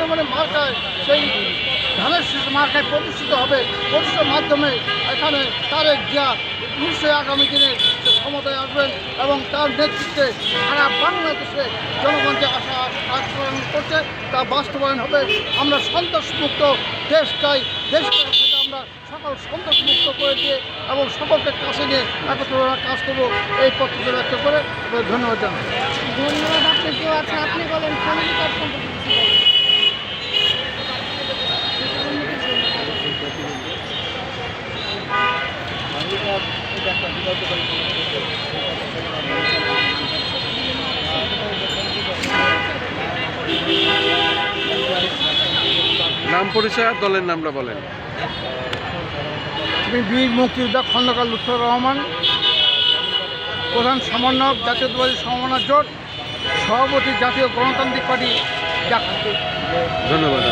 জনগণের মার্কায় সেই ধানের শীষ মার্কায় প্রতিষ্ঠিত হবে। প্রতিষ্ঠার মাধ্যমে এখানে তারেক জিয়া নিশ্চয়ই আগামী দিনে ক্ষমতায় আসবেন এবং তার নেতৃত্বে সারা বাংলাদেশে জনগণ যে আশা আস্বায়ন করছে তা বাস্তবায়ন হবে। আমরা সন্ত্রাসমুক্ত দেশ চাই, দেশকে থেকে আমরা সকল সন্ত্রাসমুক্ত করে দিয়ে এবং সকলকে কাছে নিয়ে একত্র কাজ করবো, এই পত্রিকা ব্যক্ত করে ধন্যবাদ জানাই। ধন্যবাদ। আপনি কেউ আছে, আপনি বলেন ফ্যামিলি কার্ড সম্পর্কে কিছু বলেন। নাম পরিচয় আর দলের নামটা বলেন। আমি বীর মুক্তিযোদ্ধা খন্দকার লুৎফর রহমান, প্রধান সমন্বয়ক জাতীয়তাবাদী সমমনা জোট, সভাপতি জাতীয় গণতান্ত্রিক পার্টি। ধন্যবাদ।